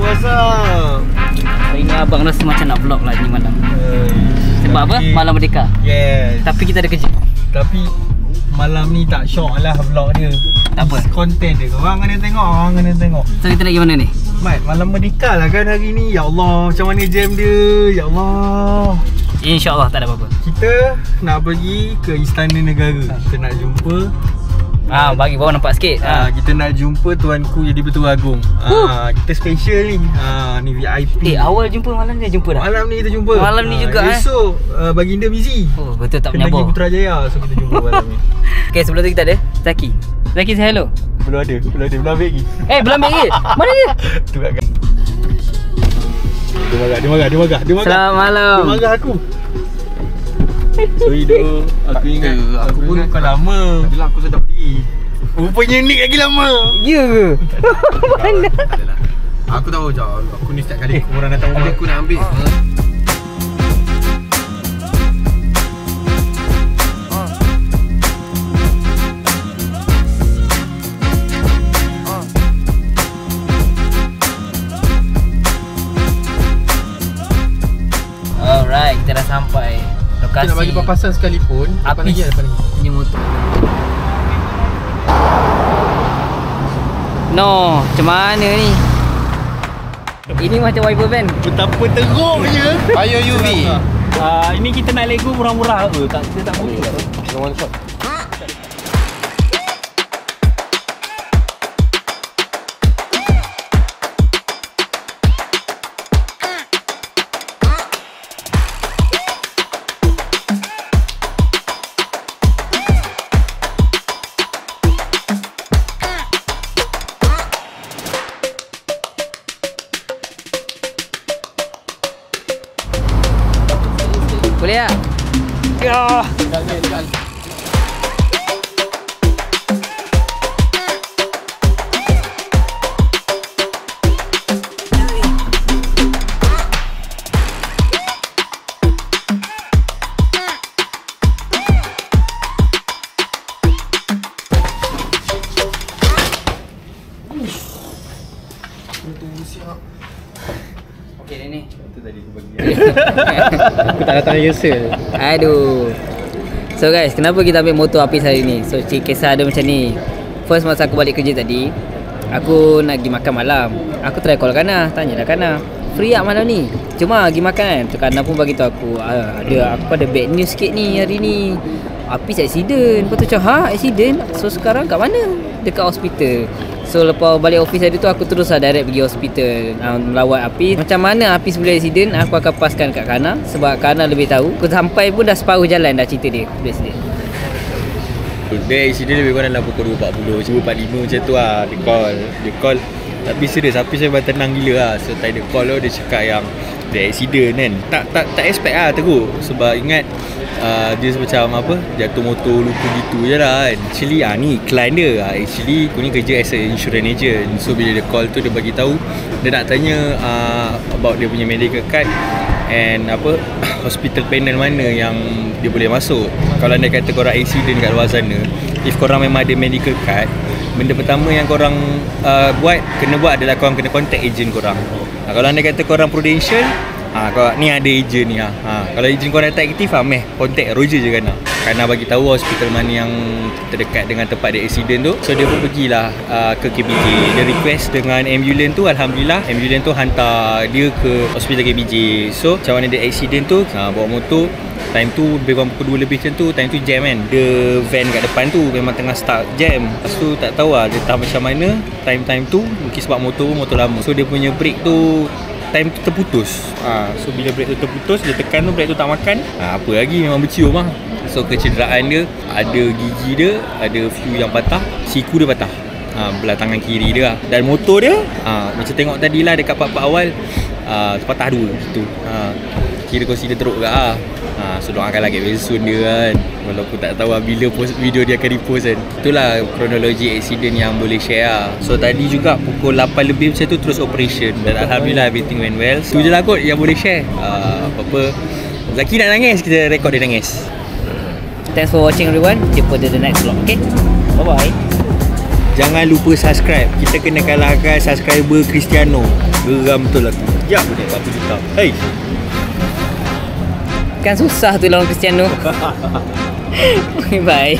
what's up? Hari ni abang rasa macam nak vlog lah ni malam. Sebab apa? Malam Merdeka. Yes. Tapi kita ada kerja. Tapi malam ni tak syok lah vlog dia. Tak apa. Konten dia. Orang kena tengok, So kita nak pergi mana ni? Mat, malam Merdeka lah kan hari ni. Ya Allah, macam mana jam dia? Ya Allah. InsyaAllah tak ada apa-apa. Kita nak pergi ke Istana Negara. Kita nak jumpa bagi bawah nampak sikit. kita nak jumpa Tuanku Yang di-Pertua Agong. Kita special ni. Ni VIP. Awal jumpa malam ni jumpa dah. Malam ni kita jumpa. Malam ni juga esok Baginda busy. Oh betul tak kena menyabur. pergi Putrajaya. So kita jumpa malam ni. Okay, sebelum tu kita ada Zaki. Zaki say hello. Belum ambil lagi. Belum ambil lagi. Mana dia? Tu kat kan. Dia marah. Selamat malam. Dia marah aku. Sorry doh. Aku ingat aku pun bukan lama. Tadilah aku sedap pergi. Rupanya Nick lagi lama. Ya ke? Mana? Aku tahu je. Aku ni setiap kali orang datang rumah aku nak ambil. Alright, kita dah sampai lokasi. Kita nak bagi papasan sekalipun. Depan lagi. Ini motor. No, macam mana ni? Ini macam wiper van. Betapa teruknya. Ayo UV. Ini kita nak Lego murah-murah ke? Kita tak boleh. One shot. Boleh tak? Ya. Jalan. Okey dah ni. Itu tadi aku bagi. Aku tak datang rehearsal. Aduh. So guys, kenapa kita ambil motor Hafiz hari ni? So kisah dia macam ni. First masa aku balik kerja tadi, aku nak pergi makan malam. Aku try call Kana, tanya dah Kana, free tak malam ni? Cuma pergi makan kan. Tu Kana pun bagi tahu aku, aku ada bad news sikit ni hari ni. Hafiz accident. Lepas tu macam, accident? So sekarang kat mana? Dekat hospital. So lepas balik office hari tu, aku terus direct pergi hospital melawat Hafiz. Macam mana Hafiz boleh accident, aku akan paskan kat Kana. Sebab Kana lebih tahu. Aku sampai pun dah separuh jalan dah cerita dia accident. Dia accident lebih kurang dalam pukul 2.40, 2.45 macam tu lah. Dia call. Tapi serius, Hafiz saya tenang gila lah. So time dia call dia cakap yang dia accident kan. Tak expect lah teruk. Sebab ingat dia macam apa, jatuh motor lupa gitu je lah kan. Actually ni client dia. Actually aku ni kerja as a insurance agent. So bila dia call tu, dia bagi tahu dia nak tanya about dia punya medical card and apa hospital panel mana yang dia boleh masuk. Kalau anda kata korang accident kat luar sana, if korang memang ada medical card, benda pertama yang korang kena buat adalah korang kena contact agent korang. Kalau anda kata korang Prudential, kau ni ada ejen ni kalau ejen kau dah tak aktif contact Roger je Kana bagi tahu hospital mana yang terdekat dengan tempat dia accident tu. So dia pun pergilah ke KBJ. Dia request dengan ambulans tu, alhamdulillah ambulans tu hantar dia ke hospital KBJ. So macam mana dia accident tu, bawa motor time tu lebih kurang pukul 2 lebih macam tu. Time tu jam kan, dia van kat depan tu memang tengah start jam. Lepas tu tak tahu lah dia tahu macam mana time tu, mungkin sebab motor lama. So dia punya brake tu time tu terputus. So bila brake tu terputus, dia tekan tu brake tu tak makan. Apa lagi, memang bercium lah. So kecederaan dia, ada gigi dia, ada few yang patah, siku dia patah. Belah tangan kiri dia lah. Dan motor dia, macam tengok tadi lah dekat part-part awal, patah dua gitu. Kira consider teruk ke lah. So doakan lagi very soon dia kan. Walaupun tak tahu bila post video dia akan repost kan. Itulah kronologi accident yang boleh share lah. So tadi juga pukul 8 lebih macam tu terus operation. Dan alhamdulillah everything went well. So, tu je lah kot yang boleh share. Apa-apa Zaki nak nangis, kita rekod dia nangis. Thanks for watching everyone. Jumpa di the next vlog. Okay, bye bye. Jangan lupa subscribe. Kita kena kalahkan subscriber Cristiano. Geram betul aku. Ya aku naik 40 juta. Hey. Kan susah tu lawan Cristiano. Bye.